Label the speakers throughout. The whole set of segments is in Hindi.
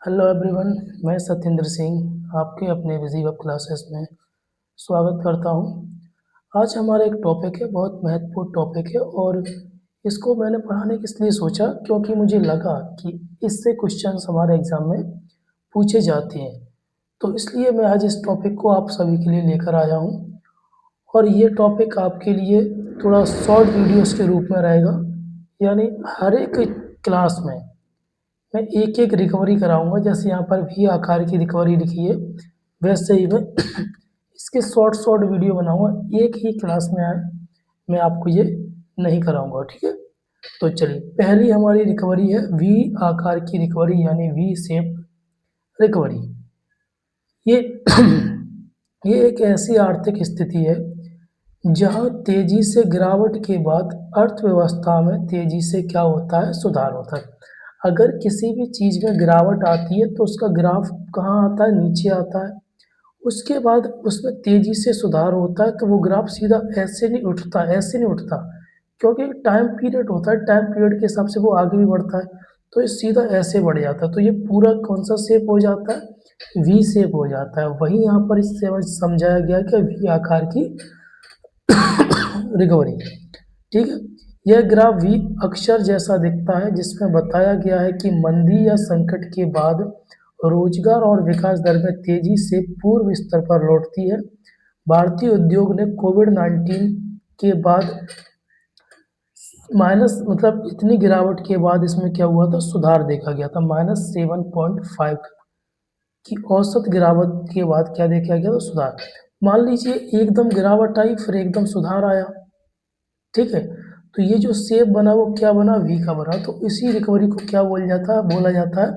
Speaker 1: हेलो एवरीवन, मैं सत्येंद्र सिंह आपके अपने बिजी वेब क्लासेस में स्वागत करता हूं। आज हमारा एक टॉपिक है, बहुत महत्वपूर्ण टॉपिक है और इसको मैंने पढ़ाने के इसलिए सोचा क्योंकि मुझे लगा कि इससे क्वेश्चंस हमारे एग्ज़ाम में पूछे जाते हैं। तो इसलिए मैं आज इस टॉपिक को आप सभी के लिए लेकर आया हूं और ये टॉपिक आपके लिए थोड़ा शॉर्ट वीडियोस के रूप में रहेगा। यानी हर एक क्लास में मैं एक-एक रिकवरी कराऊँगा। जैसे यहाँ पर वी आकार की रिकवरी लिखी है, वैसे ही मैं इसके शॉर्ट वीडियो बनाऊँगा। एक ही क्लास में मैं आपको ये नहीं कराऊँगा, ठीक है? तो चलिए, पहली हमारी रिकवरी है वी आकार की रिकवरी यानी वी शेप रिकवरी। ये ये एक ऐसी आर्थिक स्थिति है जहाँ तेजी से गिरावट के बाद अर्थव्यवस्था में तेजी से क्या होता है, सुधार होता है। अगर किसी भी चीज़ में गिरावट आती है तो उसका ग्राफ कहाँ आता है, नीचे आता है। उसके बाद उसमें तेजी से सुधार होता है तो वो ग्राफ सीधा ऐसे नहीं उठता, ऐसे नहीं उठता, क्योंकि एक टाइम पीरियड होता है, टाइम पीरियड के हिसाब से वो आगे भी बढ़ता है। तो ये सीधा ऐसे बढ़ जाता है, तो ये पूरा कौन सा शेप हो जाता है, वी शेप हो जाता है। वही यहाँ पर इससे समझाया गया कि वी आकार की रिकवरी, ठीक है। यह ग्राफ वी अक्षर जैसा दिखता है जिसमें बताया गया है कि मंदी या संकट के बाद रोजगार और विकास दर में तेजी से पूर्व स्तर पर लौटती है। भारतीय उद्योग ने कोविड-19 के बाद माइनस मतलब इतनी गिरावट के बाद इसमें क्या हुआ था, सुधार देखा गया था। -7.5 की औसत गिरावट के बाद क्या देखा गया, तो सुधार। मान लीजिए एकदम गिरावट आई फिर एकदम सुधार आया, ठीक है। तो ये जो शेप बना वो क्या बना, वी का बना। तो इसी रिकवरी को क्या बोला जाता है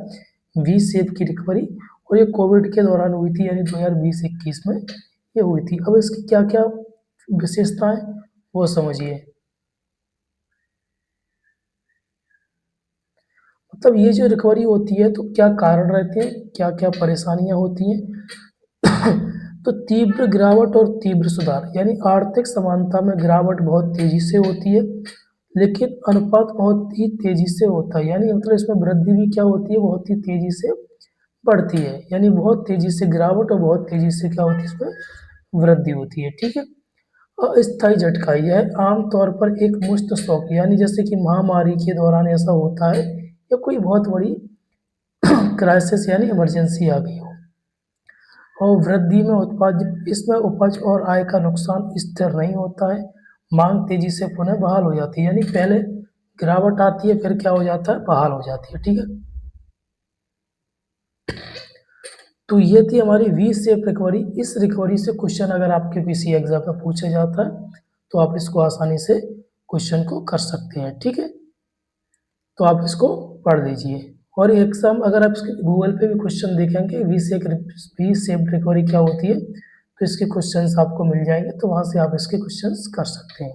Speaker 1: वी शेप की रिकवरी। और ये कोविड के दौरान हुई थी, यानी 2020-21 में ये हुई थी। अब इसकी क्या क्या विशेषताएं वो समझिए। मतलब ये जो रिकवरी होती है तो क्या कारण रहते हैं, क्या क्या परेशानियां होती हैं। तो तीव्र गिरावट और तीव्र सुधार, यानी आर्थिक समानता में गिरावट बहुत तेजी से होती है लेकिन अनुपात बहुत ही तेजी से होता है। यानी मतलब इसमें वृद्धि भी क्या होती है, बहुत ही तेजी से बढ़ती है। यानी बहुत तेजी से गिरावट और बहुत तेजी से क्या होती है, इसमें वृद्धि होती है, ठीक है। अस्थायी झटका, यह आमतौर पर एक मुश्त शॉक, यानी जैसे कि महामारी के दौरान ऐसा होता है या कोई बहुत बड़ी क्राइसिस यानी इमरजेंसी आ गई हो। और वृद्धि में इसमें उपज और आय का नुकसान स्थिर नहीं होता है, मांग तेजी से पुनः बहाल हो जाती है। यानी पहले गिरावट आती है फिर क्या हो जाता है, बहाल हो जाती है, ठीक है। तो ये थी हमारी वी शेप रिकवरी। इस रिकवरी से क्वेश्चन अगर आपके किसी एग्जाम में पूछा जाता है तो आप इसको आसानी से क्वेश्चन को कर सकते हैं, ठीक है। तो आप इसको पढ़ लीजिए। और एग्जाम अगर आप इसके गूगल पे भी क्वेश्चन देखेंगे वी शेप रिकवरी क्या होती है तो इसके क्वेश्चंस आपको मिल जाएंगे, तो वहाँ से आप इसके क्वेश्चंस कर सकते हैं।